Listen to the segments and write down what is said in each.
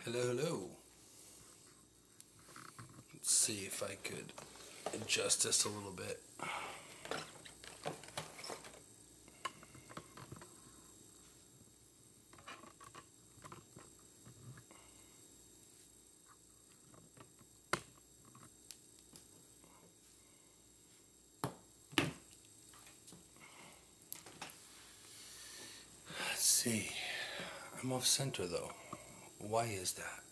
Hello, hello. Let's see if I could adjust this a little bit. Let's see. I'm off center though. Why is that?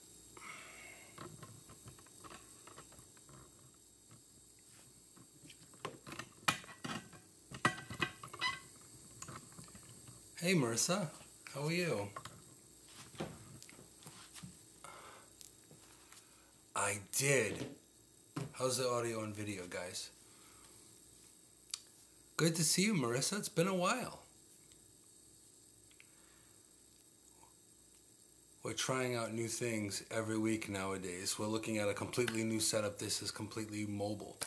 Hey Marissa, how are you? I did. How's the audio and video, guys? Good to see you, Marissa. It's been a while. We're trying out new things every week nowadays. We're looking at a completely new setup. This is completely mobile.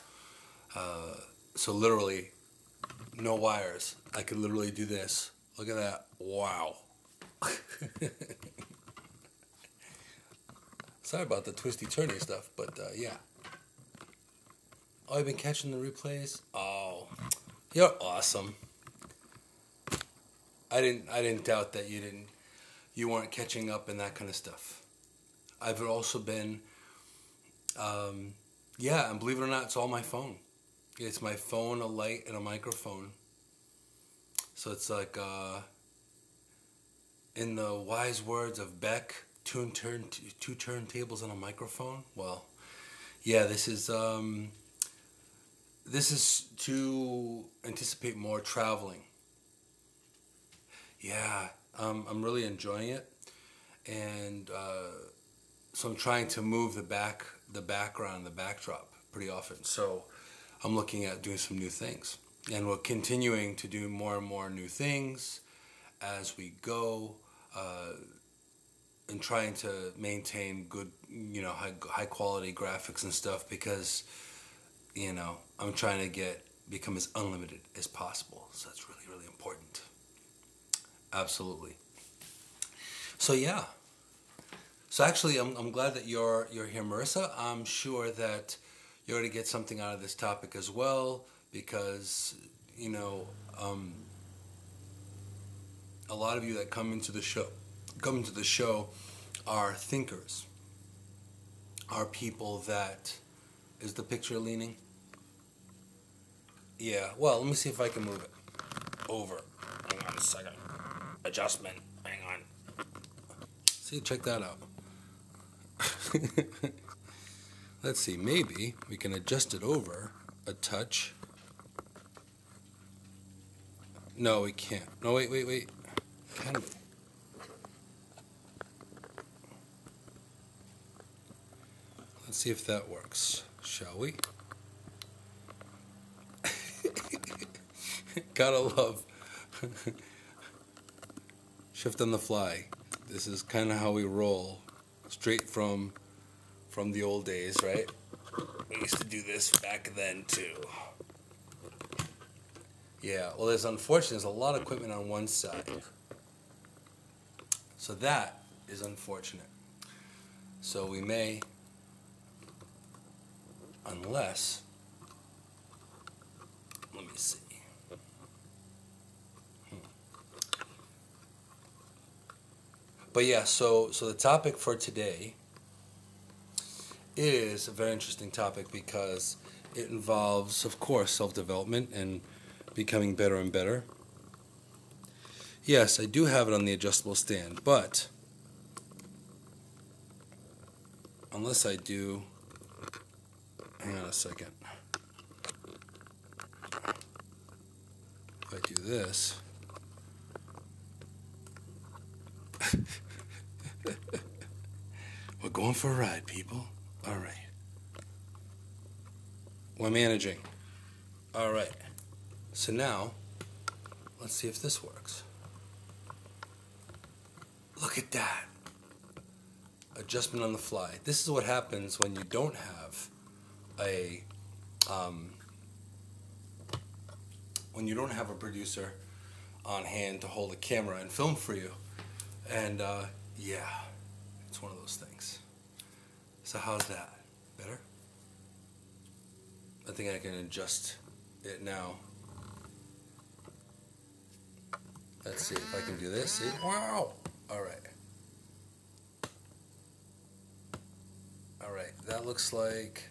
So literally, no wires. I could literally do this. Look at that. Wow. Sorry about the twisty-turny stuff, but yeah. Oh, you've been catching the replays? Oh, you're awesome. I didn't doubt that you weren't catching up and that kind of stuff. I've also been, and believe it or not, it's all my phone. It's my phone, a light, and a microphone. So it's like, in the wise words of Beck, two turntables and a microphone. Well, yeah, this is to anticipate more traveling. Yeah, I'm really enjoying it, and so I'm trying to move the background, the backdrop pretty often. So I'm looking at doing some new things, and we're continuing to do more and more new things as we go, and trying to maintain good, high quality graphics and stuff because, I'm trying to become as unlimited as possible. So that's really, really important. Absolutely. So yeah. So actually, I'm glad that you're here, Marissa. I'm sure that you're going to get something out of this topic as well because a lot of you that come into the show are thinkers. Are people that is the picture leaning? Yeah. Well, let me see if I can move it over. Hang on a second. Adjustment. Hang on. See, check that out. Let's see. Maybe we can adjust it over a touch. No, we can't. No, wait. Can we? Let's see if that works, shall we? Gotta love shift on the fly. This is kind of how we roll, straight from the old days, right? We used to do this back then too. Yeah, well, there's a lot of equipment on one side. So that is unfortunate. So we may, unless, let me see. But yeah, so the topic for today is a very interesting topic because it involves, of course, self-development and becoming better and better. Yes, I do have it on the adjustable stand, but unless I do, hang on a second. If I do this, we're going for a ride, people. All right. We're managing. All right. So now, let's see if this works. Look at that. Adjustment on the fly. This is what happens when you don't have a producer on hand to hold a camera and film for you. And yeah, It's one of those things. So how's that? Better? I think I can adjust it now. Let's see if I can do this. See? Wow! Alright. Alright, that looks like...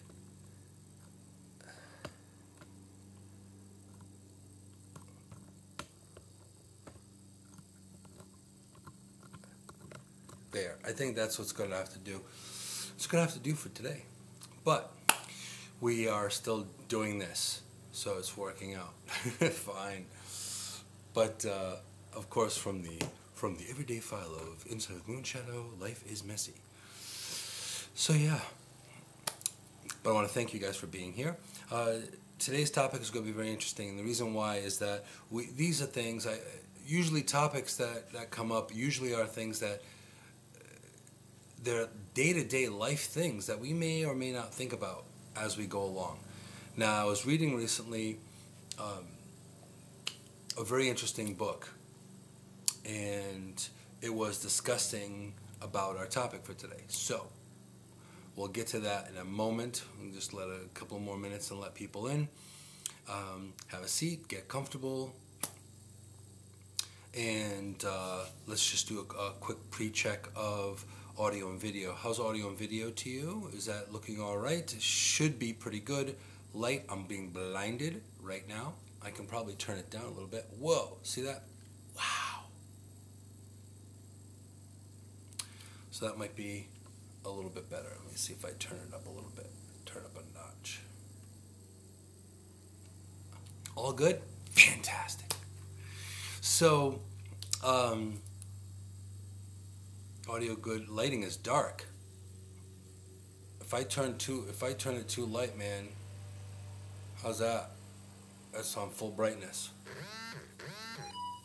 There. I think that's what's going to have to do. It's going to have to do for today. But we are still doing this, so it's working out fine. But of course, from the everyday file of Inside with Moonshadow, life is messy. So yeah. But I want to thank you guys for being here. Today's topic is going to be very interesting, and the reason why is that these are things usually topics that come up usually are things that they're day-to-day life things that we may or may not think about as we go along. Now, I was reading recently a very interesting book, and it was discussing about our topic for today. So, we'll get to that in a moment. We'll just let a couple more minutes and let people in. Have a seat, get comfortable, and let's just do a quick pre-check of audio and video. How's audio and video to you? Is that looking all right? It should be pretty good. Light, I'm being blinded right now. I can probably turn it down a little bit. Whoa, see that? Wow. So that might be a little bit better. Let me see if I turn it up a little bit. Turn up a notch. All good? Fantastic. So, audio good. Lighting is dark. If I turn it too light, man, how's that? That's on full brightness.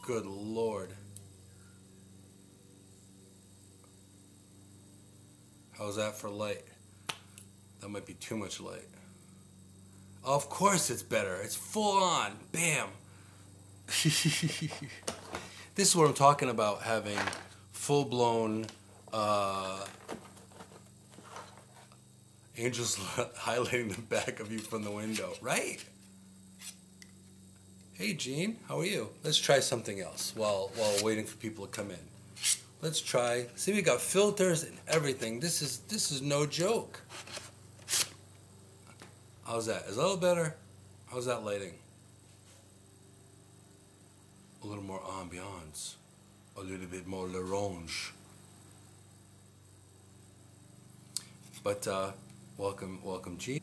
Good Lord. How's that for light? That might be too much light. Of course it's better. It's full on. Bam. This is what I'm talking about, having full-blown angels highlighting the back of you from the window, right? Hey, Gene, how are you? Let's try something else while waiting for people to come in. Let's try. See, we got filters and everything. This is no joke. How's that? Is that a little better? How's that lighting? A little more ambiance. A little bit more l'orange. But welcome, Gene.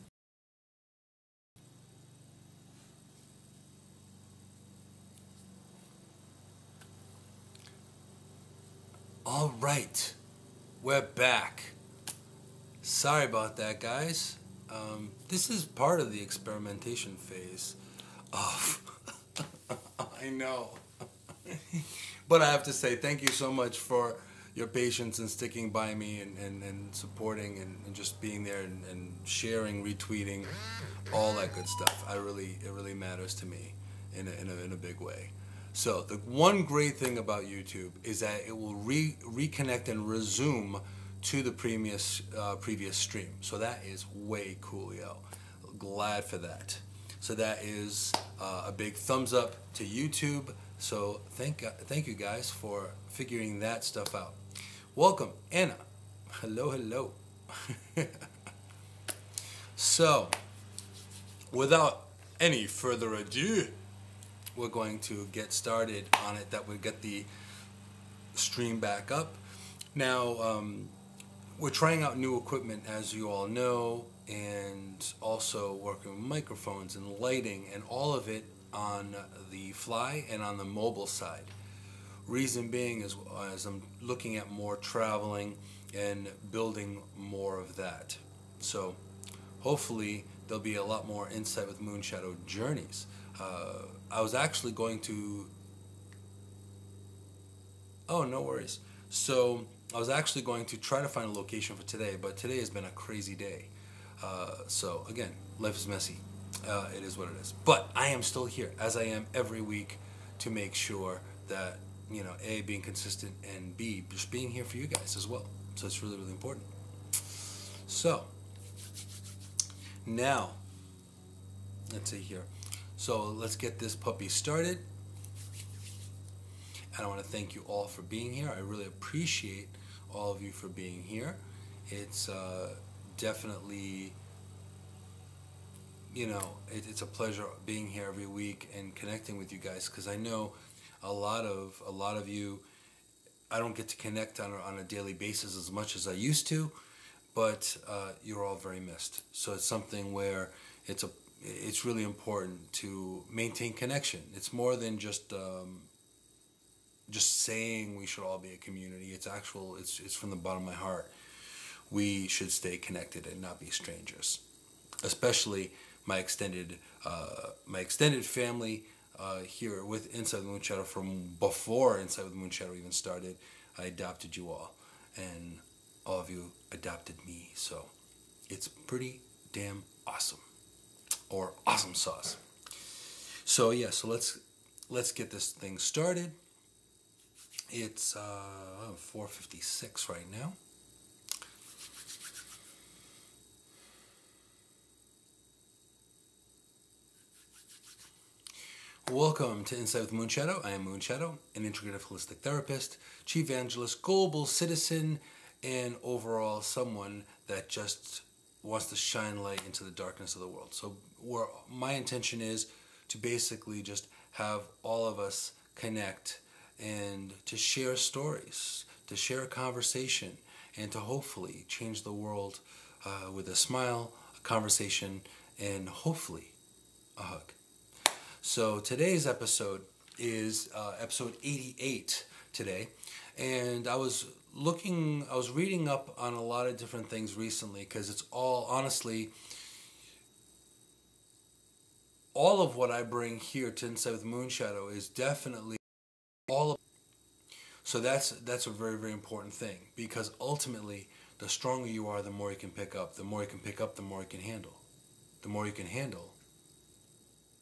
All right, we're back. Sorry about that, guys. This is part of the experimentation phase of... I know. But I have to say thank you so much for your patience and sticking by me and supporting and just being there and sharing, retweeting, all that good stuff. It really matters to me in a big way. So the one great thing about YouTube is that it will reconnect and resume to the previous stream. So that is way cool, yo. Glad for that. So that is a big thumbs up to YouTube. So thank you guys for figuring that stuff out. Welcome, Anna. Hello. So, without any further ado, we're going to get started on it, that we get the stream back up. Now, we're trying out new equipment, as you all know, and also working with microphones and lighting and all of it on the fly and on the mobile side. Reason being is as I'm looking at more traveling and building more of that. So hopefully there'll be a lot more insight with Moonshadow Journeys. I was actually going to... Oh, no worries. So I was actually going to try to find a location for today, but today has been a crazy day. So again, life is messy. It is what it is. But I am still here, as I am every week, to make sure that, A, being consistent, and B, just being here for you guys as well. So it's really, really important. So, now, let's see here. So let's get this puppy started. And I want to thank you all for being here. I really appreciate all of you for being here. It's definitely, it's a pleasure being here every week and connecting with you guys, because I know a lot of you, I don't get to connect on a daily basis as much as I used to, but you're all very missed. So it's something where it's really important to maintain connection. It's more than just saying we should all be a community. It's from the bottom of my heart. We should stay connected and not be strangers. Especially my extended family here with Inside the Moonshadow, from before Inside the Moonshadow even started. I adopted you all, and all of you adopted me. So it's pretty damn awesome, or awesome sauce. So yeah, so let's get this thing started. It's 4:56 right now. Welcome to Inside with Moonshadow. I am Moonshadow, an integrative holistic therapist, CHI-vangelist, global citizen, and overall someone that just wants to shine light into the darkness of the world. So my intention is to basically just have all of us connect and to share stories, to share a conversation, and to hopefully change the world with a smile, a conversation, and hopefully a hug. So today's episode is episode 88 today, and I was reading up on a lot of different things recently, because it's all, honestly, all of what I bring here to Inside with Moonshadow is definitely all of. So that's a very, very important thing, because ultimately, the stronger you are, the more you can pick up. The more you can pick up, the more you can handle. The more you can handle,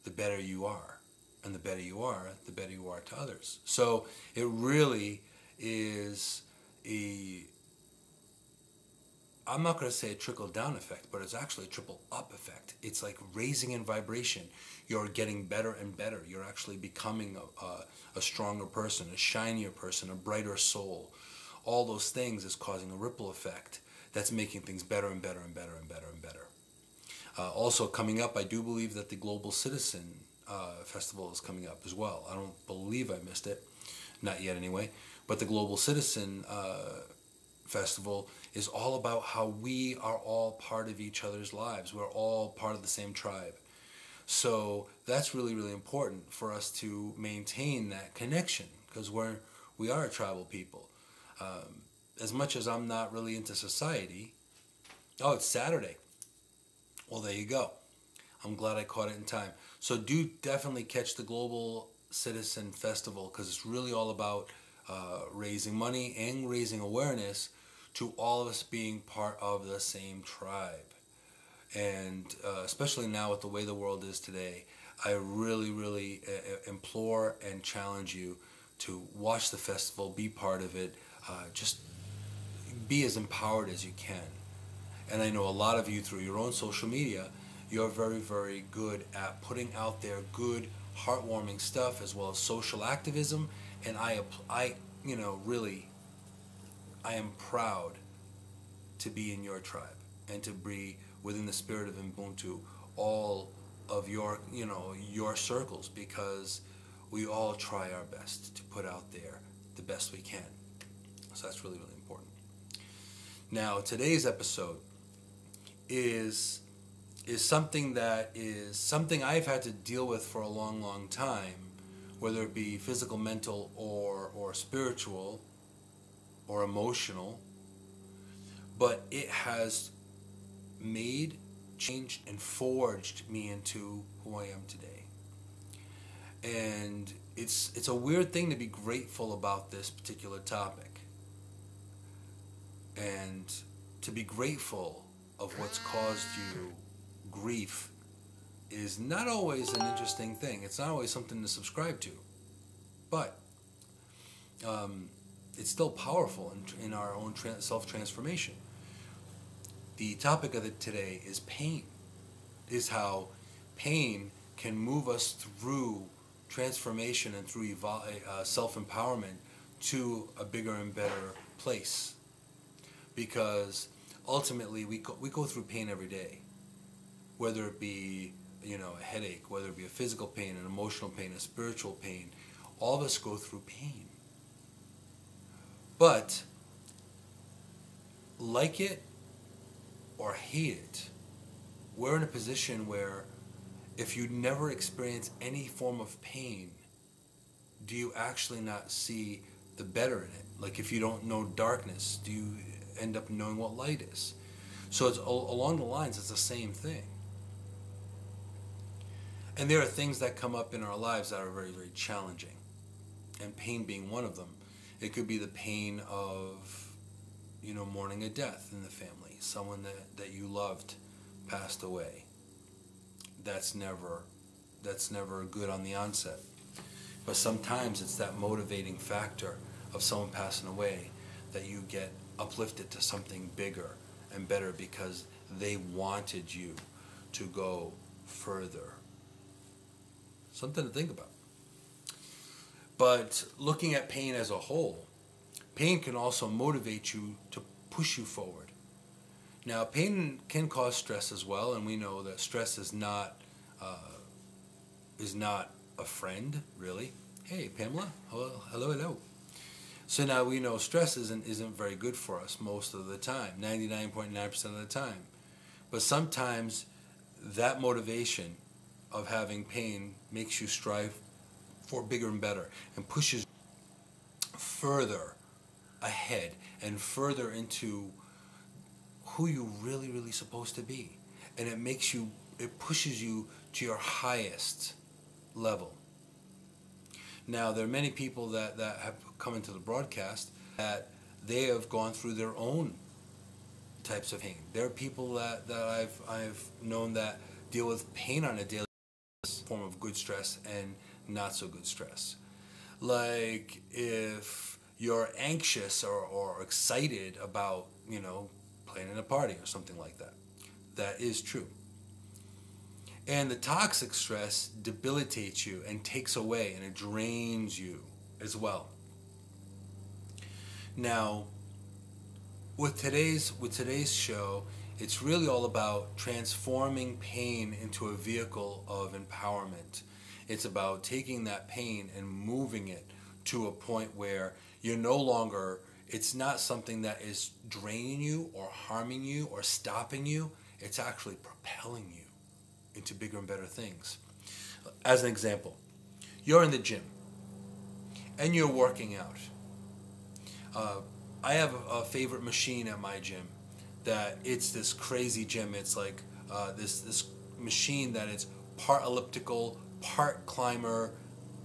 the better you are. And the better you are, the better you are to others. So it really is I'm not going to say a trickle-down effect, but it's actually a triple-up effect. It's like raising in vibration. You're getting better and better. You're actually becoming a stronger person, a shinier person, a brighter soul. All those things is causing a ripple effect that's making things better and better and better and better and better. Also coming up, I do believe that the Global Citizen Festival is coming up as well. I don't believe I missed it. Not yet anyway. But the Global Citizen Festival is all about how we are all part of each other's lives. We're all part of the same tribe. So that's really, really important for us to maintain that connection, because we are a tribal people. As much as I'm not really into society, it's Saturday. Well, there you go. I'm glad I caught it in time. So do definitely catch the Global Citizen Festival, because it's really all about raising money and raising awareness to all of us being part of the same tribe. And especially now with the way the world is today, I really, really implore and challenge you to watch the festival, be part of it, just be as empowered as you can. And I know a lot of you, through your own social media, you're very, very good at putting out there good, heartwarming stuff, as well as social activism. And I am proud to be in your tribe and to be within the spirit of Ubuntu, all of your circles, because we all try our best to put out there the best we can. So that's really, really important. Now, today's episode is something I've had to deal with for a long, long time, whether it be physical, mental, or spiritual, or emotional. But it has made, changed, and forged me into who I am today. And it's a weird thing to be grateful about this particular topic. And to be grateful of what's caused you grief is not always an interesting thing. It's not always something to subscribe to. But it's still powerful in our own self-transformation. The topic of it today is pain, is how pain can move us through transformation and through self-empowerment to a bigger and better place. Because ultimately we go through pain every day, whether it be a headache, whether it be a physical pain, an emotional pain, a spiritual pain. All of us go through pain. But like it or hate it, we're in a position where if you never experience any form of pain, do you actually not see the better in it? Like if you don't know darkness, do you end up knowing what light is? So it's along the lines, it's the same thing. And there are things that come up in our lives that are very, very challenging. And pain being one of them. It could be the pain of, mourning a death in the family. Someone that you loved passed away. That's never good on the onset. But sometimes it's that motivating factor of someone passing away that you get uplifted to something bigger and better because they wanted you to go further. Something to think about. But looking at pain as a whole, pain can also motivate you to push you forward. Now, pain can cause stress as well, and we know that stress is not a friend, really. Hey, Pamela. Hello. So now we know stress isn't very good for us most of the time, 99.9% of the time. But sometimes that motivation of having pain makes you strive for bigger and better and pushes further ahead and further into who you really, really supposed to be. And it pushes you to your highest level. Now, there are many people that have come into the broadcast that they have gone through their own types of pain. There are people that I've known that deal with pain on a daily form of good stress and not so good stress. Like if you're anxious or excited about, playing in a party or something like that. That is true. And the toxic stress debilitates you and takes away and it drains you as well. Now, with today's show, it's really all about transforming pain into a vehicle of empowerment. It's about taking that pain and moving it to a point where it's not something that is draining you or harming you or stopping you. It's actually propelling you into bigger and better things. As an example, you're in the gym and you're working out. I have a favorite machine at my gym that it's this crazy gym. It's like this machine that it's part elliptical, part climber,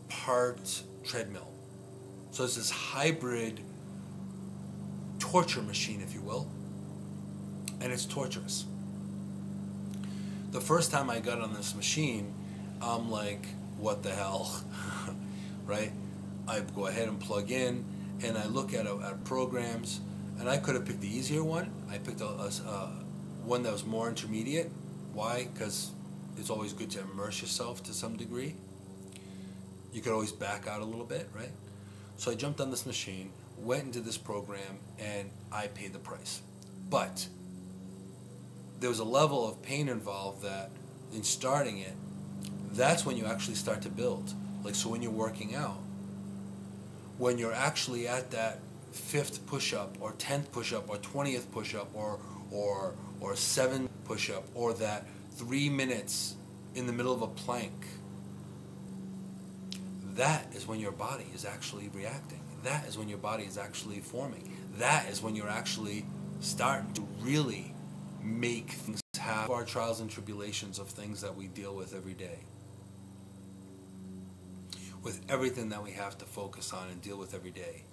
part treadmill. So it's this hybrid torture machine, if you will, and it's torturous. The first time I got on this machine, I'm like, what the hell, right? I go ahead and plug in, and I look at programs, and I could have picked the easier one. I picked a one that was more intermediate. Why? Because it's always good to immerse yourself to some degree. You could always back out a little bit, right? So I jumped on this machine, went into this program, and I paid the price. But there was a level of pain involved that in starting it, that's when you actually start to build. Like, so when you're working out, when you're actually at that 5th push-up or 10th push-up or 20th push-up or 7th push-up or that 3 minutes in the middle of a plank, that is when your body is actually reacting. That is when your body is actually forming. That is when you're actually starting to really make things happen. Our trials and tribulations of things that we deal with every day. With everything that we have to focus on and deal with every day.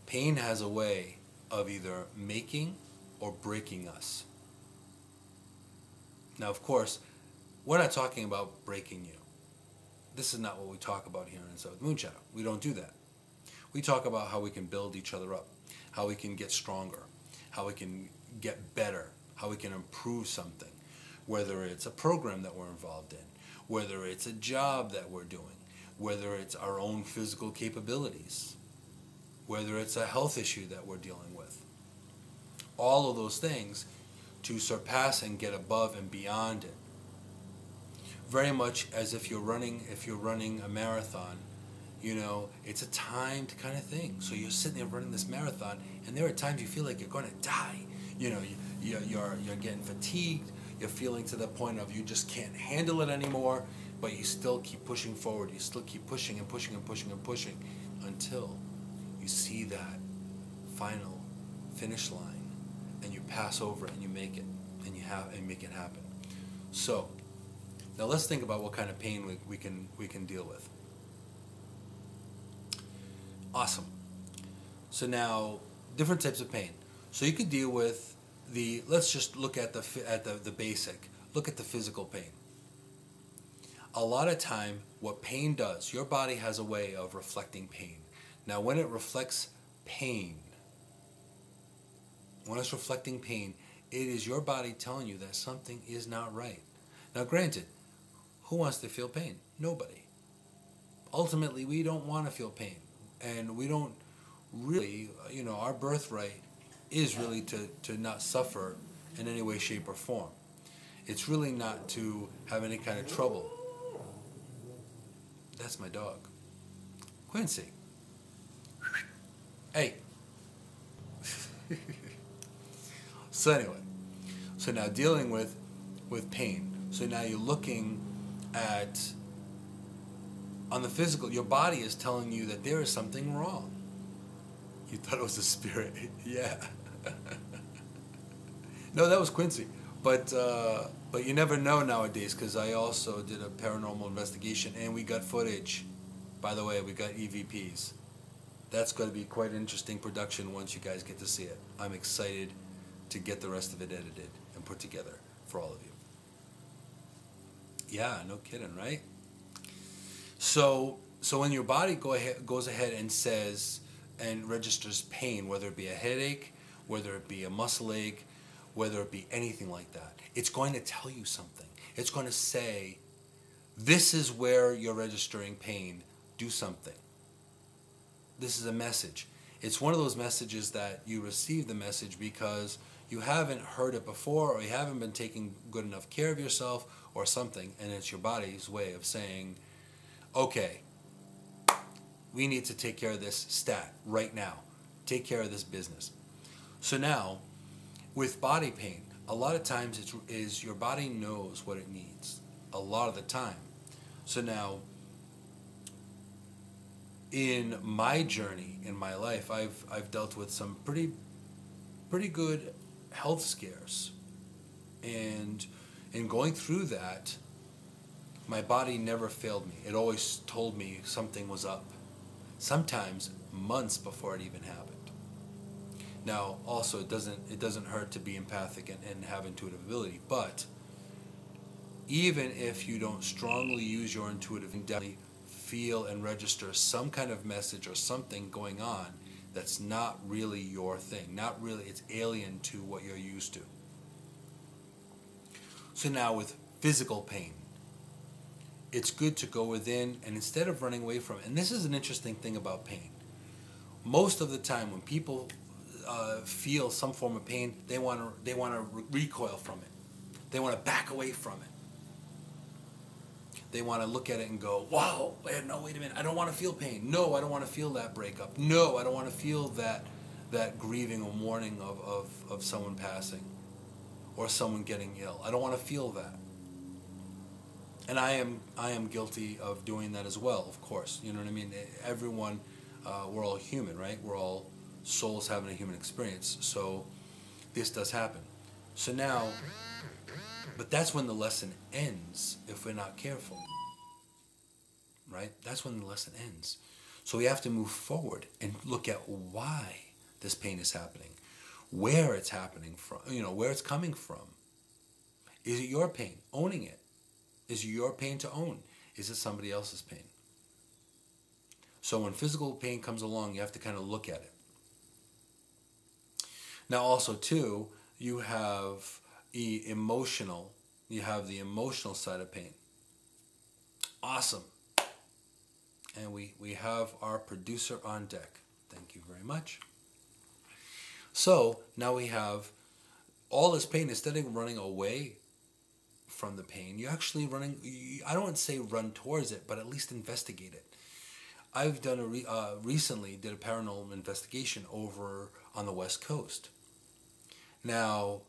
Pain has a way of either making or breaking us. Now, of course, we're not talking about breaking you. This is not what we talk about here inside Moonshadow. We don't do that. We talk about how we can build each other up, how we can get stronger, how we can get better, how we can improve something, whether it's a program that we're involved in, whether it's a job that we're doing, whether it's our own physical capabilities, whether it's a health issue that we're dealing with. All of those things to surpass and get above and beyond it. Very much as if you're running a marathon, it's a timed kind of thing. So you're sitting there running this marathon, and there are times you feel like you're going to die. You're getting fatigued. You're feeling to the point of you just can't handle it anymore, but you still keep pushing forward. You still keep pushing and pushing and pushing and pushing until you see that final finish line, and you pass over it and you make it, and make it happen. So now let's think about what kind of pain we can deal with. Awesome. So now, different types of pain. So you could deal with let's just look at the basic. Look at the physical pain. A lot of time, what pain does, your body has a way of reflecting pain. Now, when it reflects pain, when it's reflecting pain, it is your body telling you that something is not right. Now, granted, who wants to feel pain? Nobody. Ultimately, we don't want to feel pain. And we don't really, our birthright is really to not suffer in any way, shape, or form. It's really not to have any kind of trouble. That's my dog. Quincy. Hey. So anyway, now dealing with pain. So now you're looking at, on the physical, your body is telling you that there is something wrong. You thought it was a spirit. Yeah. No, that was Quincy. But you never know nowadays, because I also did a paranormal investigation and we got footage. By the way, we got EVPs. That's going to be quite an interesting production once you guys get to see it. I'm excited to get the rest of it edited and put together for all of you. Yeah, no kidding, right? So when your body goes ahead and says and registers pain, whether it be a headache, whether it be a muscle ache, whether it be anything like that, it's going to tell you something. It's going to say, this is where you're registering pain. Do something. This is a message. It's one of those messages that you receive the message because you haven't heard it before, or you haven't been taking good enough care of yourself or something, and it's your body's way of saying, okay, we need to take care of this stat right now. Take care of this business. So now, with body pain, a lot of times it is your body knows what it needs. A lot of the time. So now, in my journey, in my life, I've dealt with some pretty good health scares. And in going through that, my body never failed me. It always told me something was up. Sometimes months before it even happened. Now, also, it doesn't hurt to be empathic and have intuitive ability, but even if you don't strongly use your intuitive ability, feel and register some kind of message or something going on that's not really your thing, not really, it's alien to what you're used to. So now with physical pain, it's good to go within, and instead of running away from it, and this is an interesting thing about pain. Most of the time when people feel some form of pain, they want to recoil from it. They want to back away from it. They want to look at it and go, wow, wait a minute, I don't want to feel pain. No, I don't want to feel that breakup. No, I don't want to feel that grieving or mourning of someone passing or someone getting ill. I don't want to feel that. And I am guilty of doing that as well, of course. You know what I mean? Everyone, we're all human, right? We're all souls having a human experience. So this does happen. So now, but that's when the lesson ends if we're not careful. Right? That's when the lesson ends. So we have to move forward and look at why this pain is happening. Where it's happening from, where it's coming from. Is it your pain? Owning it. Is it your pain to own? Is it somebody else's pain? So when physical pain comes along, you have to kind of look at it. Now also too, you have the emotional side of pain. Awesome. And we have our producer on deck. Thank you very much. So now we have all this pain. Instead of running away from the pain, you're actually running. I don't want to say run towards it, but at least investigate it. I've done recently did a paranormal investigation over on the West Coast. Now,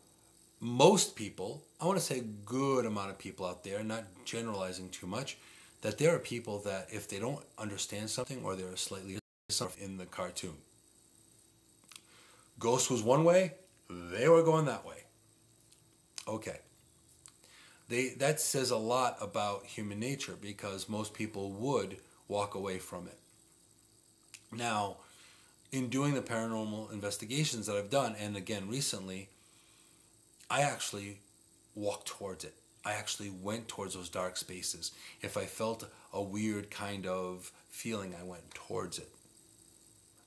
most people, I want to say a good amount of people out there, not generalizing too much, that there are people that if they don't understand something or they're slightly in the cartoon. Ghost was one way, they were going that way. Okay. That says a lot about human nature because most people would walk away from it. Now, in doing the paranormal investigations that I've done, and again recently, I actually walked towards it. I actually went towards those dark spaces. If I felt a weird kind of feeling, I went towards it.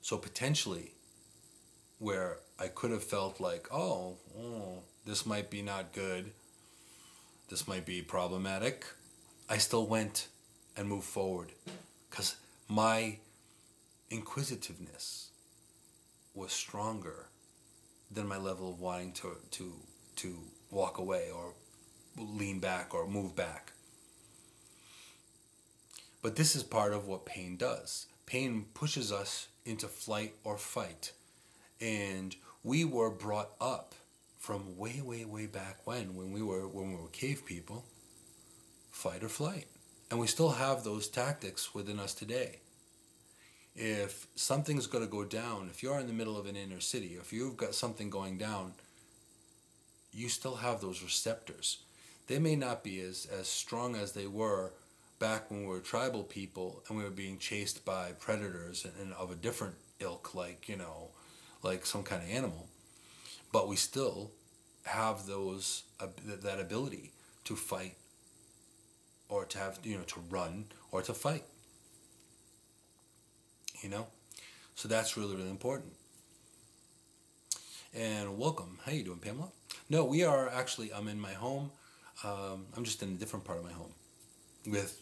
So potentially, where I could have felt like, oh, this might be not good, this might be problematic, I still went and moved forward because my inquisitiveness was stronger than my level of wanting to walk away or lean back or move back. But this is part of what pain does. Pain pushes us into flight or fight. And we were brought up from way, way, way back when we were cave people, fight or flight. And we still have those tactics within us today. If something's going to go down, if you're in the middle of an inner city, if you've got something going down, you still have those receptors. They may not be as strong as they were back when we were tribal people and we were being chased by predators and of a different ilk, like some kind of animal. But we still have that ability to fight or to have, to run or to fight. So that's really, really important. And welcome. How you doing, Pamela? No, we are actually, I'm in my home. I'm just in a different part of my home with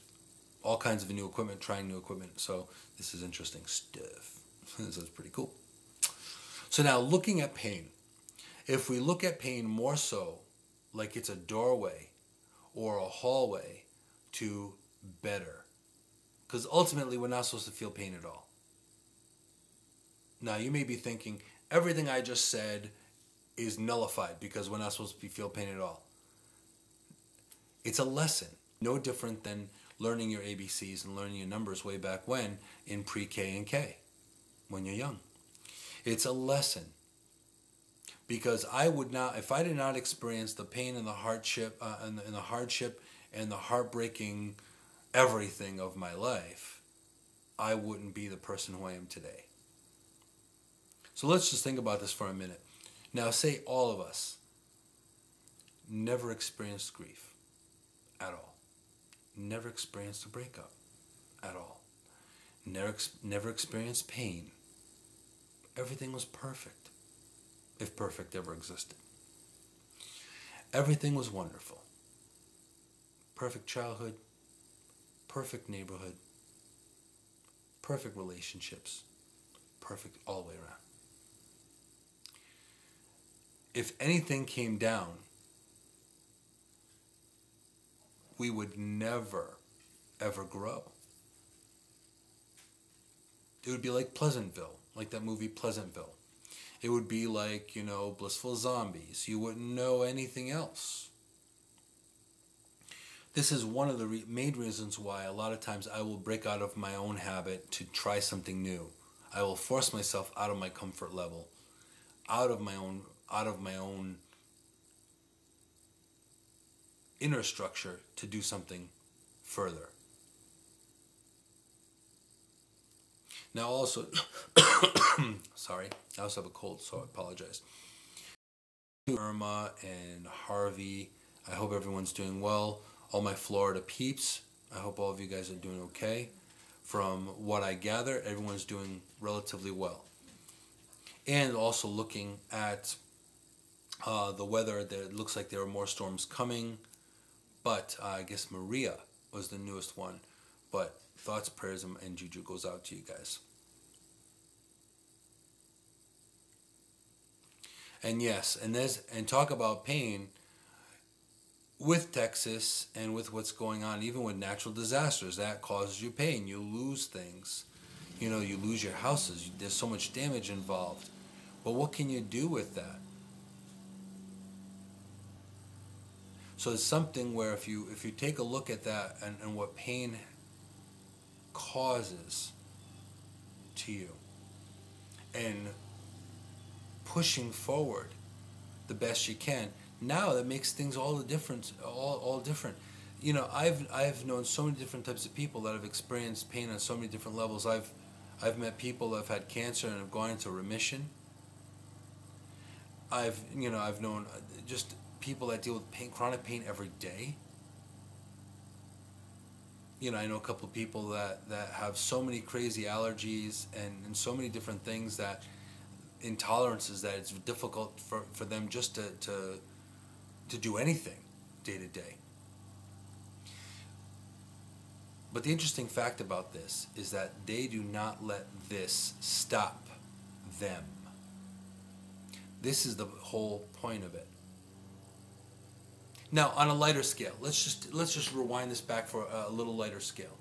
all kinds of new equipment, trying new equipment. So this is interesting stuff. This is pretty cool. So now looking at pain. If we look at pain more so like it's a doorway or a hallway to better. Because ultimately we're not supposed to feel pain at all. Now you may be thinking, everything I just said is nullified because we're not supposed to feel pain at all. It's a lesson, no different than learning your ABCs and learning your numbers way back when in pre-K and K, when you're young. It's a lesson. Because I would not, if I did not experience the pain and the hardship, and the hardship and the heartbreaking everything of my life, I wouldn't be the person who I am today. So let's just think about this for a minute. Now, say all of us never experienced grief at all, never experienced a breakup at all, never experienced pain. Everything was perfect. If perfect ever existed. Everything was wonderful. Perfect childhood, perfect neighborhood, perfect relationships, perfect all the way around. If anything came down, we would never, ever grow. It would be like Pleasantville, like that movie Pleasantville. It would be like, Blissful Zombies. You wouldn't know anything else. This is one of the main reasons why a lot of times I will break out of my own habit to try something new. I will force myself out of my comfort level, out of my own inner structure to do something further. Now also, sorry, I also have a cold, so I apologize. Irma and Harvey, I hope everyone's doing well. All my Florida peeps, I hope all of you guys are doing okay. from what I gather, everyone's doing relatively well. And also looking at the weather, it looks like there are more storms coming. But I guess Maria was the newest one. But thoughts, prayers, and juju goes out to you guys. And yes, and talk about pain with Texas and with what's going on, even with natural disasters, that causes you pain. You lose things. You know, you lose your houses. There's so much damage involved. But what can you do with that? So it's something where if you take a look at that and what pain causes to you, and pushing forward the best you can, now that makes things all the difference, all different. You know, I've known so many different types of people that have experienced pain on so many different levels. I've met people that have had cancer and have gone into remission. I've known just people that deal with pain, chronic pain every day. You know, I know a couple of people that have so many crazy allergies and so many different things, that intolerances, that it's difficult for them just to do anything day to day. But the interesting fact about this is that they do not let this stop them. This is the whole point of it. Now, on a lighter scale, let's just rewind this back for a little lighter scale.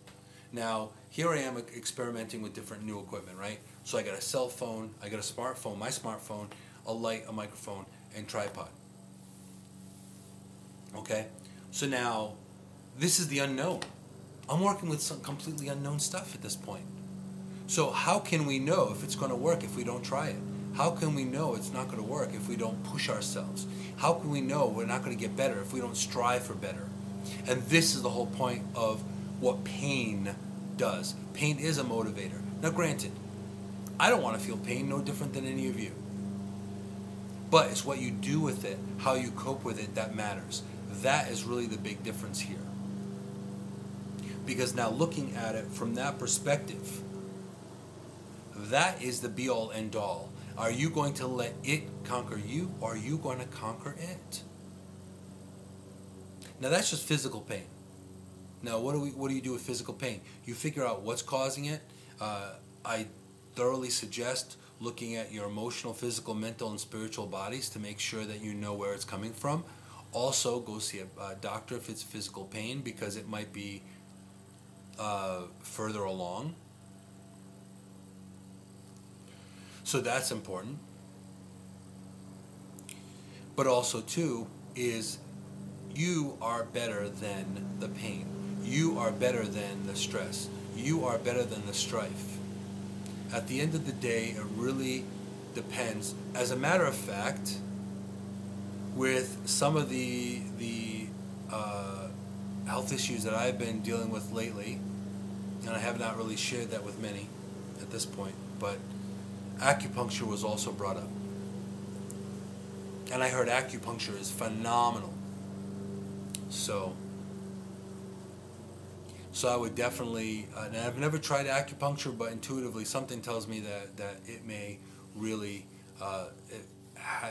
Now, here I am experimenting with different new equipment, right? So I got a cell phone, I got a smartphone, my smartphone, a light, a microphone, and tripod. Okay? So now, this is the unknown. I'm working with some completely unknown stuff at this point. So how can we know if it's going to work if we don't try it? How can we know it's not going to work if we don't push ourselves? How can we know we're not going to get better if we don't strive for better? And this is the whole point of what pain does. Pain is a motivator. Now granted, I don't want to feel pain no different than any of you. But it's what you do with it, how you cope with it, that matters. That is really the big difference here. Because now looking at it from that perspective, that is the be-all, end-all. Are you going to let it conquer you, or are you going to conquer it? Now that's just physical pain. Now what do you do with physical pain? You figure out what's causing it. I thoroughly suggest looking at your emotional, physical, mental, and spiritual bodies to make sure that you know where it's coming from. Also, go see a doctor if it's physical pain, because it might be further along. So that's important. But also, too, is you are better than the pain. You are better than the stress. You are better than the strife. At the end of the day, it really depends. As a matter of fact, with some of the health issues that I've been dealing with lately, and I have not really shared that with many at this point, but acupuncture was also brought up. And I heard acupuncture is phenomenal. So I would definitely, and I've never tried acupuncture, but intuitively something tells me that it may really,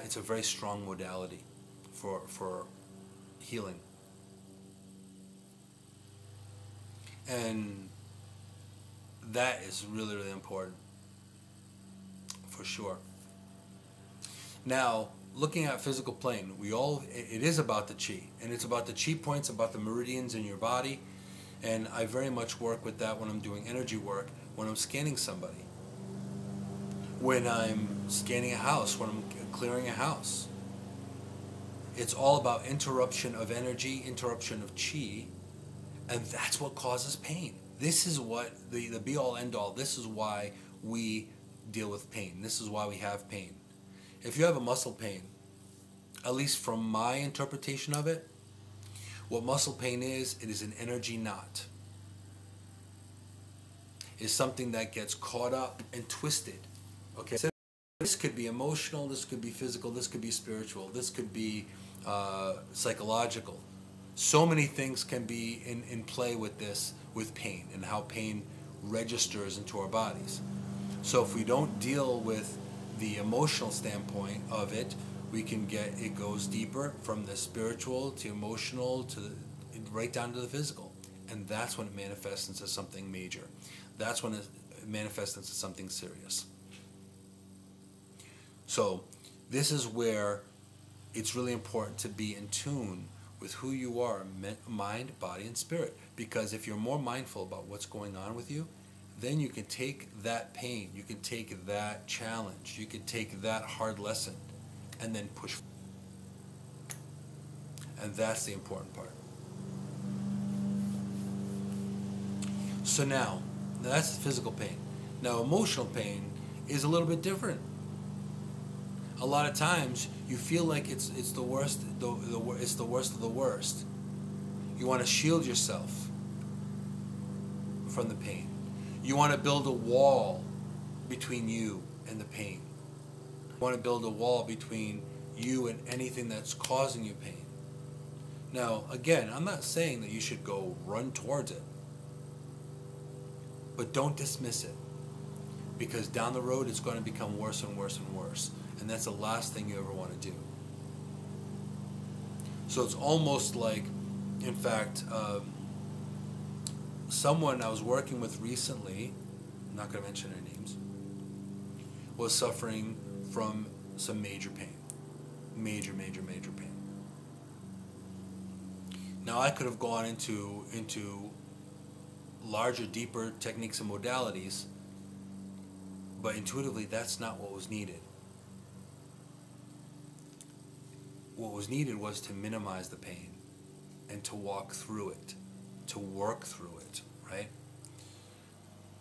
it's a very strong modality for healing. And that is really, really important, for sure. Now, looking at physical plane, it is about the chi, and it's about the chi points, about the meridians in your body, and I very much work with that when I'm doing energy work, when I'm scanning somebody, when I'm scanning a house, when I'm clearing a house. It's all about interruption of energy, interruption of chi, and that's what causes pain. This is what the be-all, end-all, this is why we deal with pain. This is why we have pain. If you have a muscle pain, at least from my interpretation of it, what muscle pain is, it is an energy knot. It's something that gets caught up and twisted. Okay, so this could be emotional, this could be physical, this could be spiritual, this could be psychological. So many things can be in play with this, with pain, and how pain registers into our bodies. So if we don't deal with the emotional standpoint of it, we can get, it goes deeper from the spiritual to emotional to right down to the physical. And that's when it manifests into something major. That's when it manifests into something serious. So this is where it's really important to be in tune with who you are, mind, body, and spirit. Because if you're more mindful about what's going on with you, then you can take that pain, you can take that challenge, you can take that hard lesson, and then push. And that's the important part. So now that's the physical pain. Now emotional pain is a little bit different. A lot of times you feel like it's the worst, it's the worst of the worst. You want to shield yourself from the pain. You want to build a wall between you and the pain. You want to build a wall between you and anything that's causing you pain. Now, again, I'm not saying that you should go run towards it, but don't dismiss it, because down the road it's going to become worse and worse and worse, and that's the last thing you ever want to do. So it's almost like, in fact, someone I was working with recently, I'm not going to mention their names, was suffering from some major pain. Major pain. Now I could have gone into larger, deeper techniques and modalities, but intuitively that's not what was needed. What was needed was to minimize the pain and to walk through it, to work through it, right?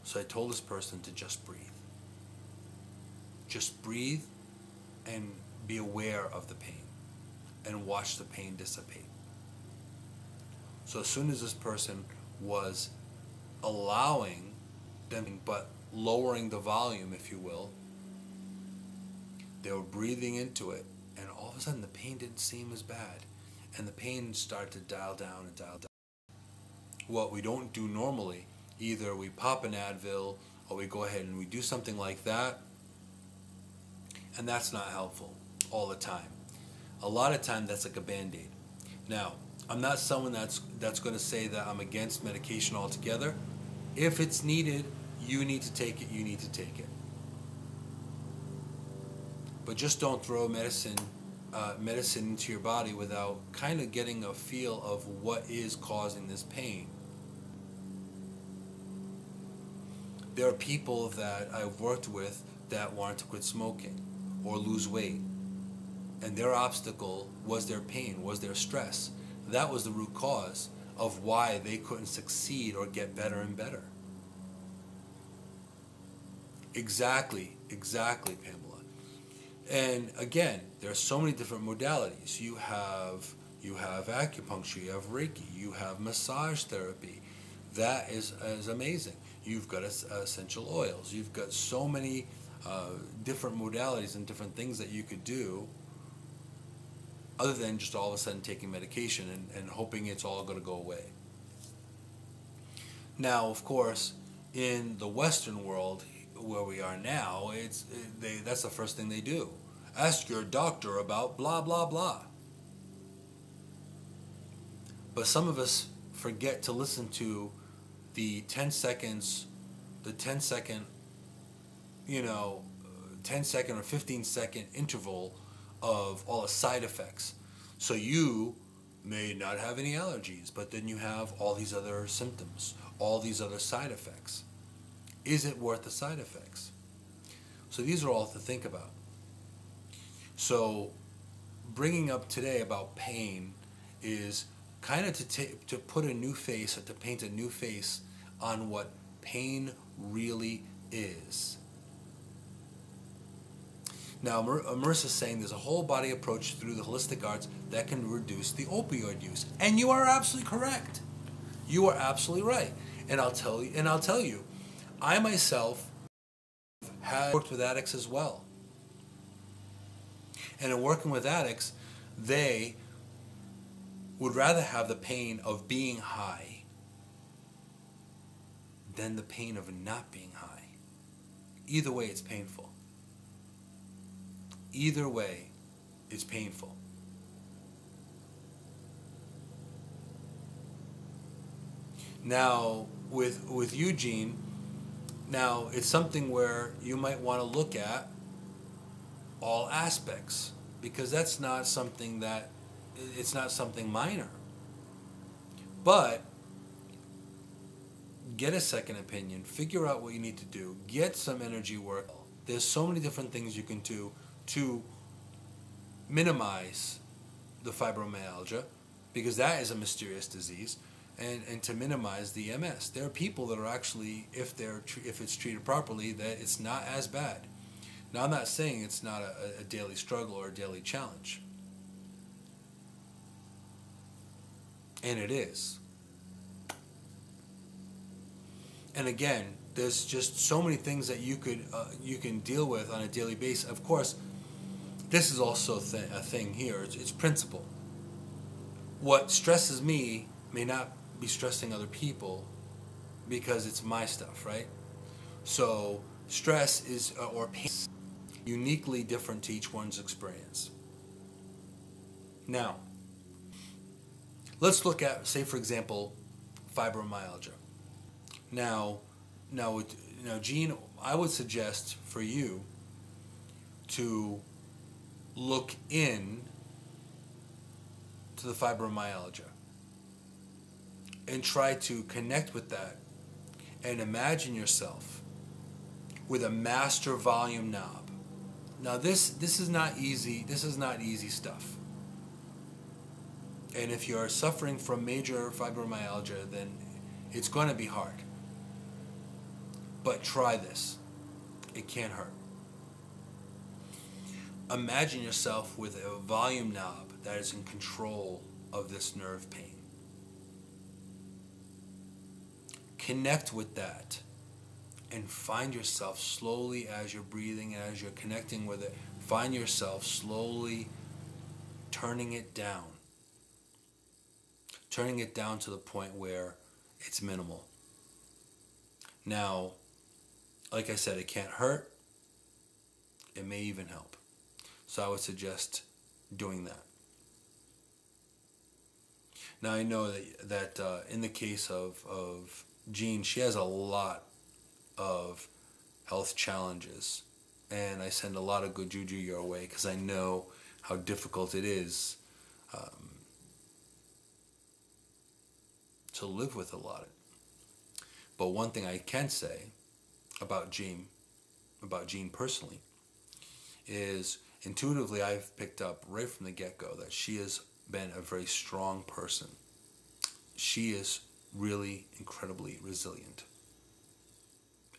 So I told this person to just breathe. Just breathe and be aware of the pain and watch the pain dissipate. So as soon as this person was allowing them, but lowering the volume, if you will, they were breathing into it, and all of a sudden the pain didn't seem as bad, and the pain started to dial down and dial down. What we don't do normally, either we pop an Advil or we go ahead and we do something like that, and that's not helpful all the time. A lot of time that's like a Band-Aid. Now, I'm not someone that's going to say that I'm against medication altogether. If it's needed, you need to take it, you need to take it. But just don't throw medicine into your body without kind of getting a feel of what is causing this pain. There are people that I've worked with that wanted to quit smoking or lose weight, and their obstacle was their pain, was their stress. That was the root cause of why they couldn't succeed or get better and better. Exactly, Pamela. And again, there are so many different modalities. You have acupuncture, you have Reiki, you have massage therapy. That is amazing. You've got essential oils. You've got so many different modalities and different things that you could do, other than just all of a sudden taking medication and hoping it's all going to go away. Now, of course, in the Western world, where we are now, that's the first thing they do. Ask your doctor about blah, blah, blah. But some of us forget to listen to the 10 second or 15-second interval of all the side effects. So you may not have any allergies, but then you have all these other symptoms, all these other side effects. Is it worth the side effects? So these are all to think about. So bringing up today about pain is kind of to put a new face, or to paint a new face on what pain really is. Now, Marissa's saying there's a whole body approach through the holistic arts that can reduce the opioid use. And you are absolutely correct. You are absolutely right. And I'll tell you, I myself had worked with addicts as well. And in working with addicts, they would rather have the pain of being high than the pain of not being high. Either way, it's painful. Either way, it's painful. Now, with Eugene, now it's something where you might want to look at all aspects, because that's not something that, it's not something minor. But get a second opinion, figure out what you need to do, get some energy work. There's so many different things you can do to minimize the fibromyalgia, because that is a mysterious disease, and to minimize the MS. There are people that are actually, if it's treated properly, that it's not as bad. Now, I'm not saying it's not a daily struggle or a daily challenge. And it is. And again, there's just so many things that you can deal with on a daily basis. Of course, this is also a thing here. It's principle. What stresses me may not be stressing other people, because it's my stuff, right? So stress is, or pain, uniquely different to each one's experience. Now, let's look at, say, for example, fibromyalgia. Now, Gene, I would suggest for you to look in to the fibromyalgia and try to connect with that, and imagine yourself with a master volume knob. Now, this is not easy. This is not easy stuff. And if you're suffering from major fibromyalgia, then it's going to be hard. But try this. It can't hurt. Imagine yourself with a volume knob that is in control of this nerve pain. Connect with that and find yourself slowly, as you're breathing, as you're connecting with it, find yourself slowly turning it down. Turning it down to the point where it's minimal. Now, like I said, it can't hurt. It may even help. So I would suggest doing that. Now, I know that in the case of Jean, she has a lot of health challenges, and I send a lot of good juju your way, because I know how difficult it is to live with a lot of it. But one thing I can say about Jean personally, is intuitively I've picked up right from the get-go that she has been a very strong person. She is really incredibly resilient.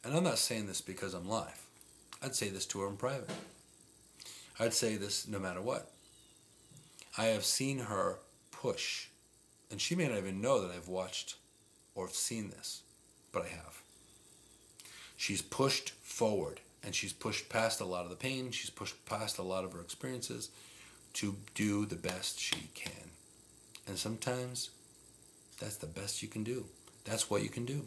And I'm not saying this because I'm live. I'd say this to her in private. I'd say this no matter what. I have seen her push, and she may not even know that I've watched or seen this, but I have. She's pushed forward, and she's pushed past a lot of the pain. She's pushed past a lot of her experiences to do the best she can. And sometimes that's the best you can do. That's what you can do.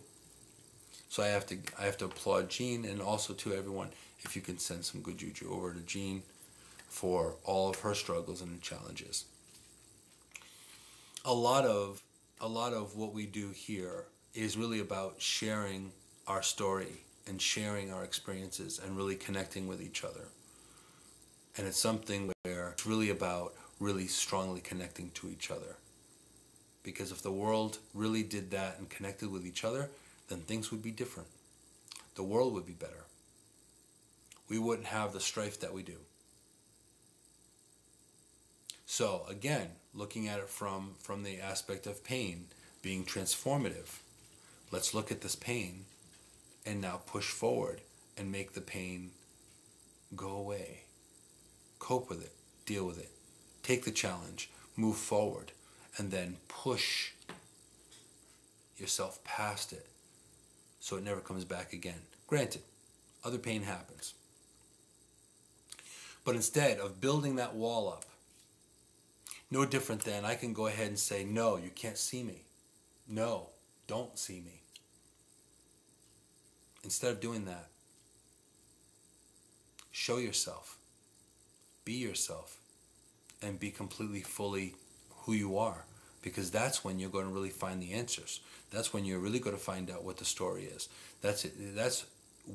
So I have to applaud Jean, and also to everyone, if you can send some good juju over to Jean for all of her struggles and challenges. A lot of what we do here is really about sharing our story and sharing our experiences and really connecting with each other. And it's something where it's really about really strongly connecting to each other. Because if the world really did that and connected with each other, then things would be different. The world would be better. We wouldn't have the strife that we do. So again, looking at it from the aspect of pain being transformative, let's look at this pain and now push forward and make the pain go away. Cope with it, deal with it, take the challenge, move forward, and then push yourself past it so it never comes back again. Granted, other pain happens. But instead of building that wall up, no different than I can go ahead and say, no, you can't see me. No, don't see me. Instead of doing that, show yourself, be yourself, and be completely, fully who you are. Because that's when you're going to really find the answers. That's when you're really going to find out what the story is. That's it. That's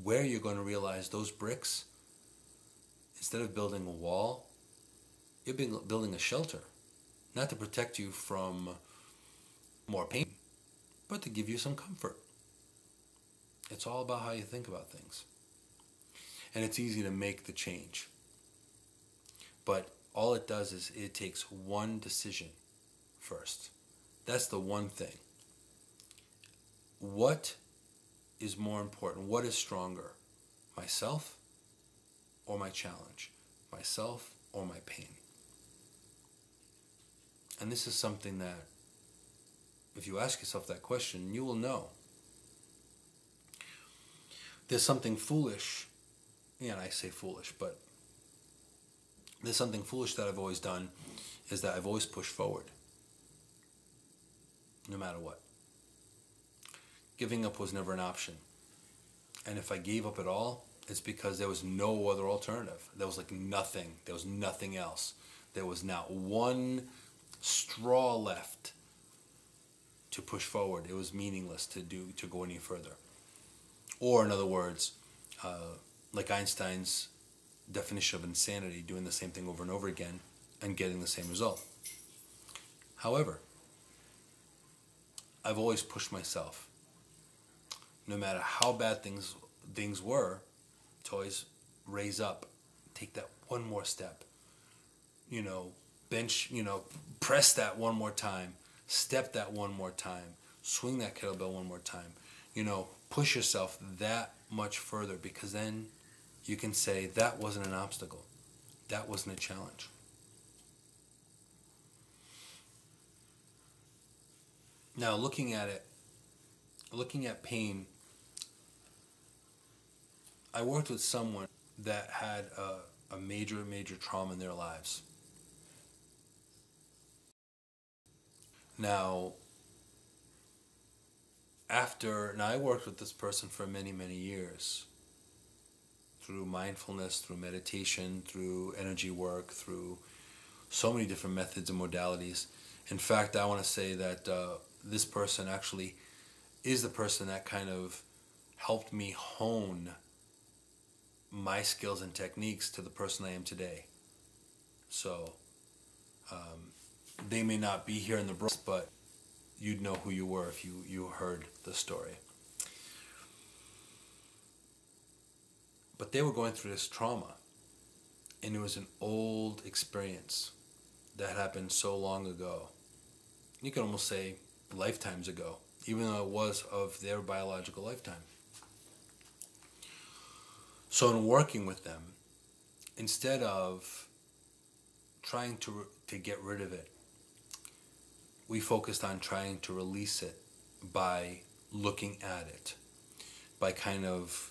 where you're going to realize those bricks, instead of building a wall, you're building a shelter. Not to protect you from more pain, but to give you some comfort. It's all about how you think about things. And it's easy to make the change. But all it does is it takes one decision first. That's the one thing. What is more important? What is stronger? Myself or my challenge? Myself or my pain? And this is something that, if you ask yourself that question, you will know. There's something foolish, and I say foolish, but there's something foolish that I've always done, is that I've always pushed forward, no matter what. Giving up was never an option. And if I gave up at all, it's because there was no other alternative. There was like nothing. There was nothing else. There was not one straw left to push forward. It was meaningless to go any further. Or in other words, like Einstein's definition of insanity, doing the same thing over and over again and getting the same result. However, I've always pushed myself, no matter how bad things were, to always raise up, take that one more step, bench, press that one more time, step that one more time, swing that kettlebell one more time, push yourself that much further, because then you can say that wasn't an obstacle, that wasn't a challenge. Now, looking at pain, I worked with someone that had a major trauma in their lives. Now, I worked with this person for many years, through mindfulness, through meditation, through energy work, through so many different methods and modalities. In fact, I want to say that this person actually is the person that kind of helped me hone my skills and techniques to the person I am today. So they may not be here in the broadcast, but you'd know who you were if you heard the story. But they were going through this trauma, and it was an old experience that happened so long ago. You can almost say lifetimes ago, even though it was of their biological lifetime. So in working with them, instead of trying to get rid of it, we focused on trying to release it by looking at it, by kind of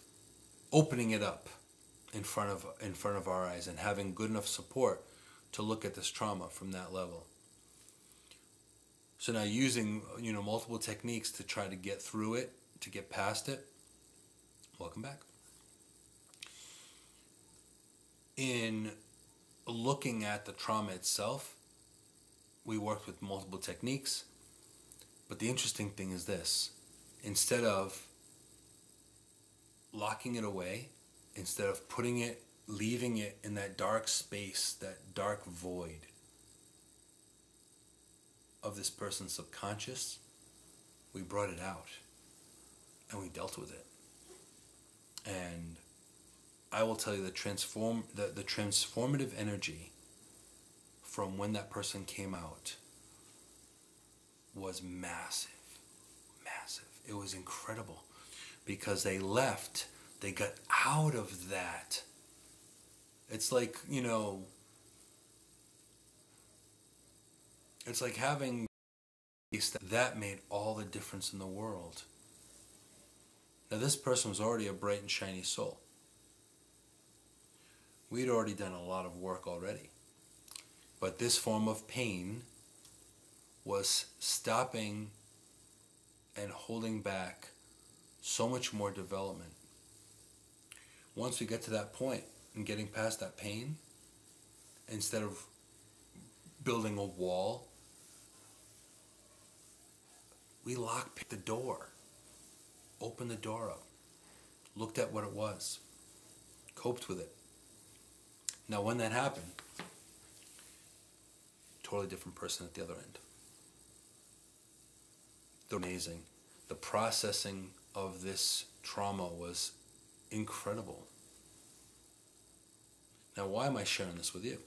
opening it up in front of our eyes and having good enough support to look at this trauma from that level. So now using multiple techniques to try to get through it, to get past it. Welcome back. In looking at the trauma itself, we worked with multiple techniques, but the interesting thing is this: instead of locking it away, instead of leaving it in that dark space, that dark void of this person's subconscious, we brought it out and we dealt with it. And I will tell you, the transformative energy from when that person came out was massive. It was incredible, because they got out of that. It's like, it's like having that made all the difference in the world. Now, this person was already a bright and shiny soul. We'd already done a lot of work already. But this form of pain was stopping and holding back so much more development once we get to that point and getting past that pain, instead of building a wall, we lockpicked the door, opened the door up, looked at what it was, coped with it. Now, when that happened, totally different person at the other end. Amazing. The processing of this trauma was incredible. Now, why am I sharing this with you?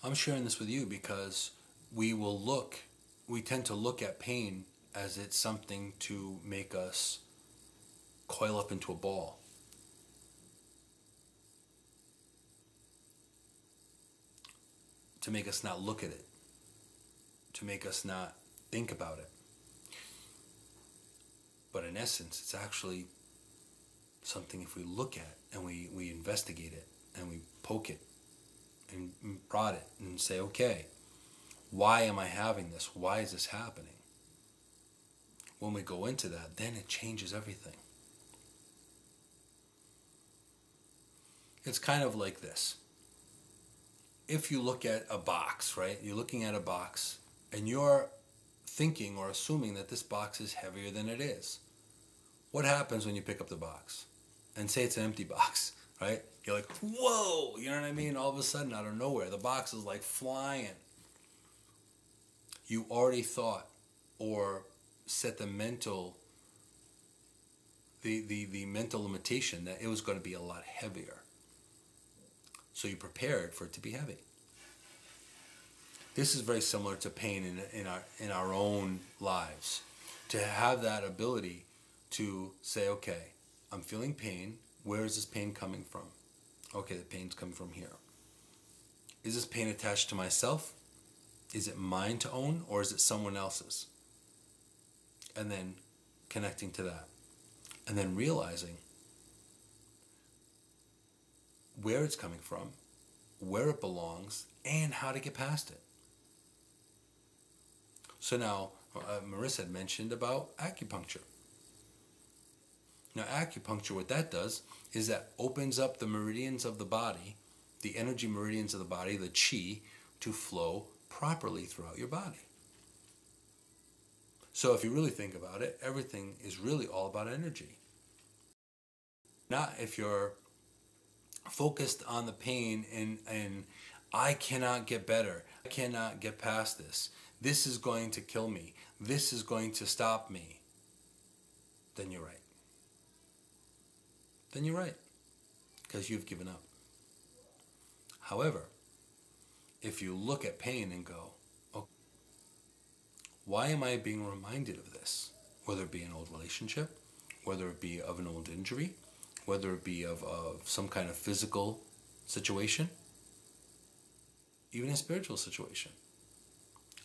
I'm sharing this with you because we tend to look at pain as it's something to make us coil up into a ball. To make us not look at it. To make us not think about it. But in essence, it's actually something if we look at and we investigate it and we poke it and prod it and say, okay, why am I having this? Why is this happening? When we go into that, then it changes everything. It's kind of like this. If you look at a box, right? You're looking at a box and you're thinking or assuming that this box is heavier than it is. What happens when you pick up the box? And say it's an empty box, right? You're like, whoa, you know what I mean? All of a sudden, out of nowhere, the box is like flying. You already thought or set the mental limitation that it was going to be a lot heavier. So you prepared for it to be heavy. This is very similar to pain in our own lives. To have that ability to say, okay, I'm feeling pain. Where is this pain coming from? Okay, the pain's coming from here. Is this pain attached to myself? Is it mine to own, or is it someone else's? And then connecting to that. And then realizing where it's coming from, where it belongs, and how to get past it. So now, Marissa had mentioned about acupuncture. Now, acupuncture, what that does is that opens up the meridians of the body, the energy meridians of the body, the chi, to flow properly throughout your body. So if you really think about it, everything is really all about energy. Not if you're focused on the pain and I cannot get better. I cannot get past this. This is going to kill me. This is going to stop me. Then you're right. Then you're right. Because you've given up. However, if you look at pain and go, okay, why am I being reminded of this? Whether it be an old relationship, whether it be of an old injury, whether it be of some kind of physical situation, even a spiritual situation.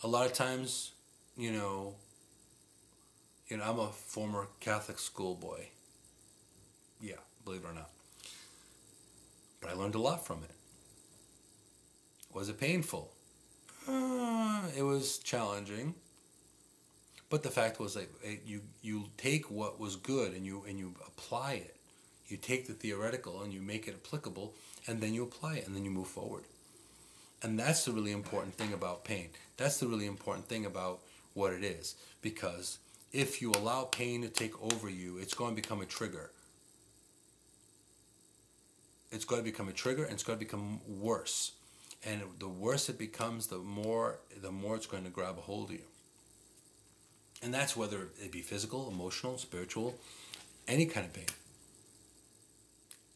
A lot of times, you know, I'm a former Catholic schoolboy. Yeah, believe it or not. But I learned a lot from it. Was it painful? It was challenging. But the fact was that you take what was good and you apply it. You take the theoretical and you make it applicable, and then you apply it, and then you move forward. And that's the really important thing about pain. That's the really important thing about what it is. Because if you allow pain to take over you, it's going to become a trigger. It's going to become a trigger, and it's going to become worse. And the worse it becomes, the more it's going to grab a hold of you. And that's whether it be physical, emotional, spiritual, any kind of pain.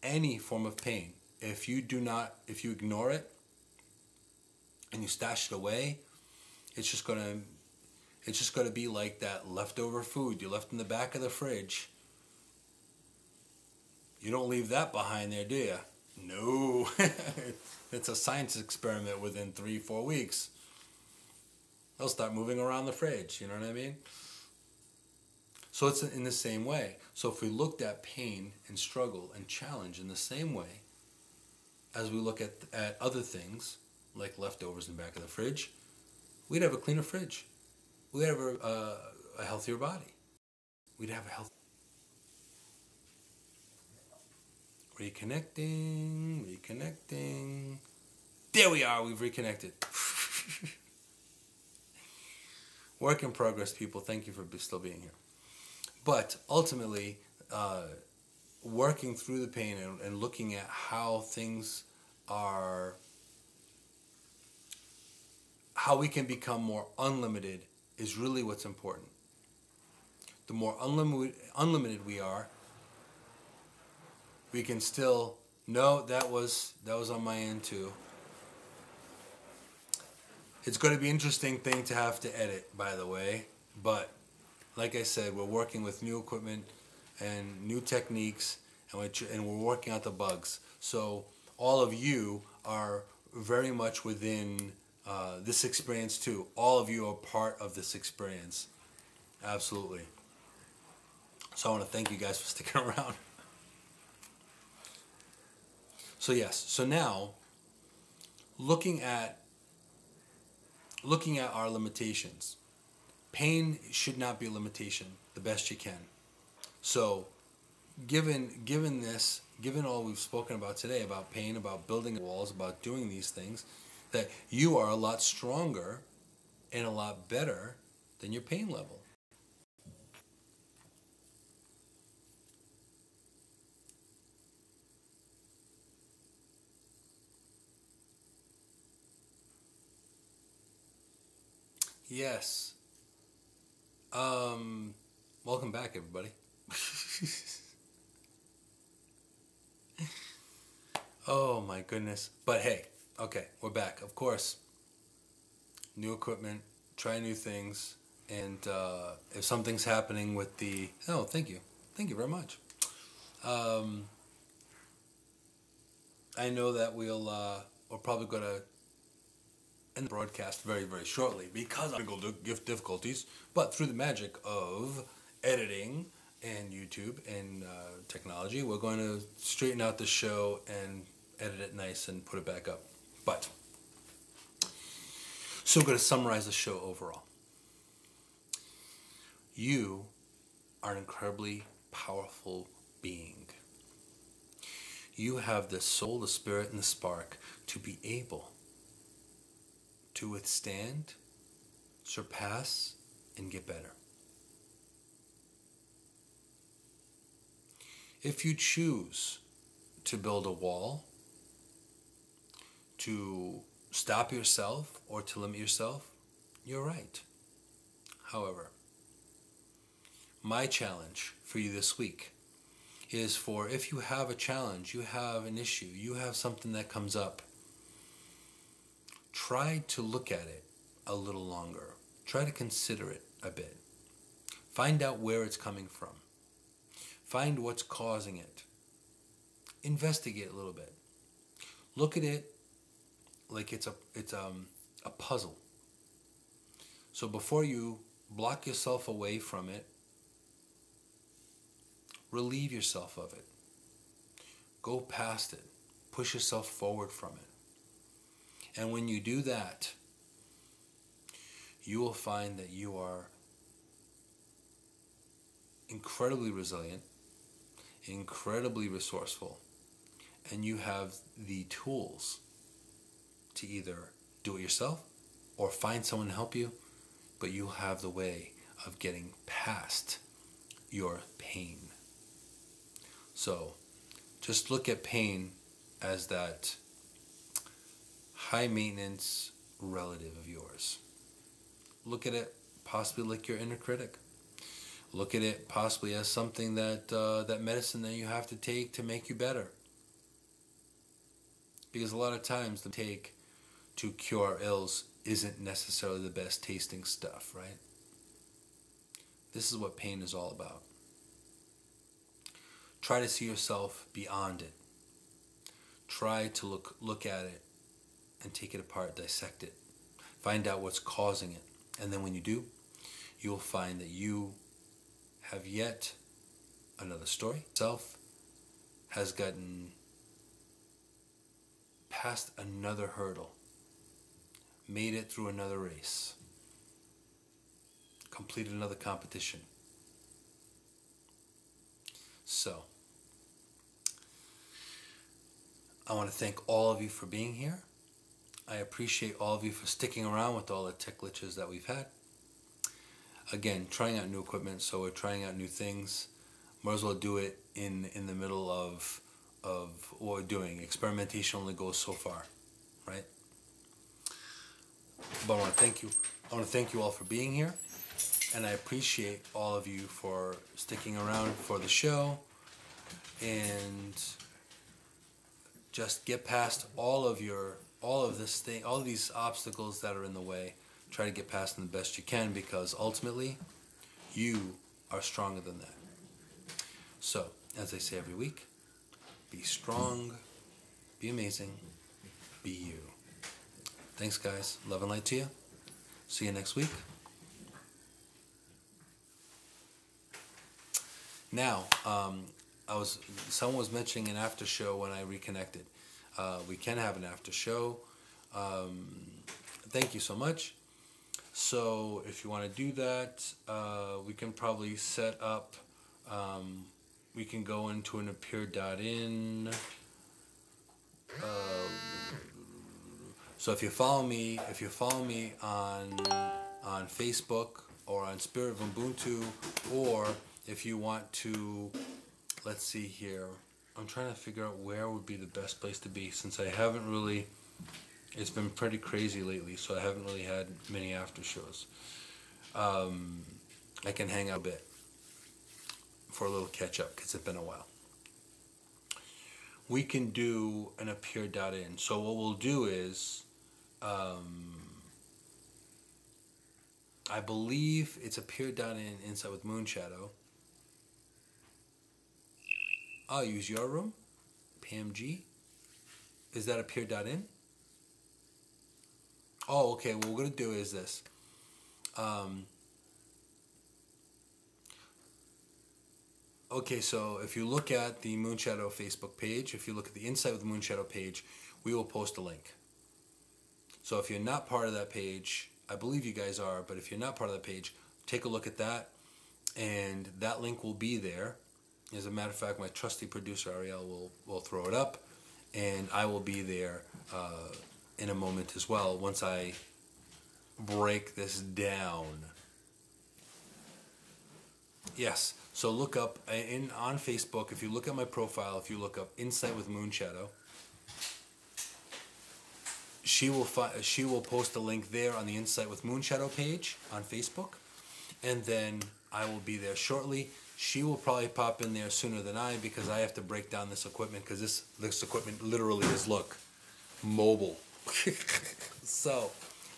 Any form of pain. If you ignore it and you stash it away, it's just going to be like that leftover food you left in the back of the fridge. You don't leave that behind there, do you? No. It's a science experiment within 3-4 weeks. They'll start moving around the fridge, you know what I mean? So it's in the same way. So if we looked at pain and struggle and challenge in the same way as we look at other things, like leftovers in the back of the fridge, we'd have a cleaner fridge. We'd have a healthier body. we'd have a healthy. Reconnecting. There we are. We've reconnected. Work in progress, people. Thank you for still being here. But ultimately, working through the pain and looking at how things are, how we can become more unlimited is really what's important. The more unlimited we are, we can still. No, that was on my end too. It's going to be an interesting thing to have to edit, by the way. But like I said, we're working with new equipment and new techniques, and we're working out the bugs. So all of you are very much within this experience too. All of you are part of this experience. Absolutely. So I want to thank you guys for sticking around. So yes, so now looking at our limitations. Pain should not be a limitation, the best you can. So given all we've spoken about today, about pain, about building walls, about doing these things, that you are a lot stronger and a lot better than your pain level. Yes. Welcome back, everybody. Oh my goodness. But hey, okay, we're back. Of course, new equipment, try new things, and if something's happening with the... Oh, thank you. Thank you very much. I know that we're probably going to end the broadcast very, very shortly because of technical difficulties, but through the magic of editing and YouTube and technology, we're going to straighten out the show and edit it nice and put it back up. But, so we're going to summarize the show overall. You are an incredibly powerful being. You have the soul, the spirit, and the spark to be able to withstand, surpass, and get better. If you choose to build a wall, to stop yourself or to limit yourself, you're right. However, my challenge for you this week is for, if you have a challenge, you have an issue, you have something that comes up, try to look at it a little longer. Try to consider it a bit. Find out where it's coming from. Find what's causing it. Investigate a little bit. Look at it like it's a puzzle. So before you block yourself away from it, relieve yourself of it. Go past it. Push yourself forward from it. And when you do that, you will find that you are incredibly resilient, incredibly resourceful, and you have the tools to either do it yourself or find someone to help you, but you have the way of getting past your pain. So just look at pain as that high maintenance relative of yours. Look at it possibly like your inner critic. Look at it possibly as something that medicine that you have to take to make you better. Because a lot of times the take to cure our ills isn't necessarily the best tasting stuff, right? This is what pain is all about. Try to see yourself beyond it. Try to look at it and take it apart, dissect it. Find out what's causing it. And then when you do, you'll find that you have yet another story. Self has gotten past another hurdle, made it through another race, completed another competition. So, I want to thank all of you for being here. I appreciate all of you for sticking around with all the tech glitches that we've had. Again, trying out new equipment, so we're trying out new things. Might as well do it in the middle of what we're doing. Experimentation only goes so far, right? But I want to thank you. I want to thank you all for being here, and I appreciate all of you for sticking around for the show, and just get past all of these obstacles that are in the way. Try to get past them the best you can, because ultimately, you are stronger than that. So, as I say every week, be strong, be amazing, be you. Thanks, guys. Love and light to you. See you next week. Now, someone was mentioning an after show when I reconnected. We can have an after show. Thank you so much. So if you want to do that, we can probably set up. We can go into an appear.in. So if you follow me on Facebook or on Spirit of Ubuntu, or if you want to, let's see here. I'm trying to figure out where would be the best place to be, since I haven't really. It's been pretty crazy lately, so I haven't really had many after shows. I can hang out a bit for a little catch up, because it's been a while. We can do an appear.in. So what we'll do is, I believe it's appear.in Insight with Moonshadow. I'll use your room, PMG. Is that appear.in? Oh, okay. What we're going to do is this. Okay, so if you look at the Moonshadow Facebook page, if you look at the Insight with Moonshadow page, we will post a link. So if you're not part of that page, I believe you guys are, but if you're not part of that page, take a look at that, and that link will be there. As a matter of fact, my trusty producer Ariel will throw it up, and I will be there in a moment as well once I break this down. Yes, so look up on Facebook. If you look at my profile, if you look up Insight with Moonshadow, she will post a link there on the Insight with Moonshadow page on Facebook, and then I will be there shortly. She will probably pop in there sooner than I, because I have to break down this equipment, because this equipment literally is, look, mobile. So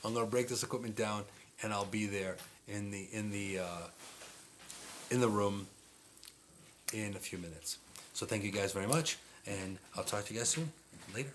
I'm gonna break this equipment down, and I'll be there in the room in a few minutes. So thank you guys very much, and I'll talk to you guys soon. Later.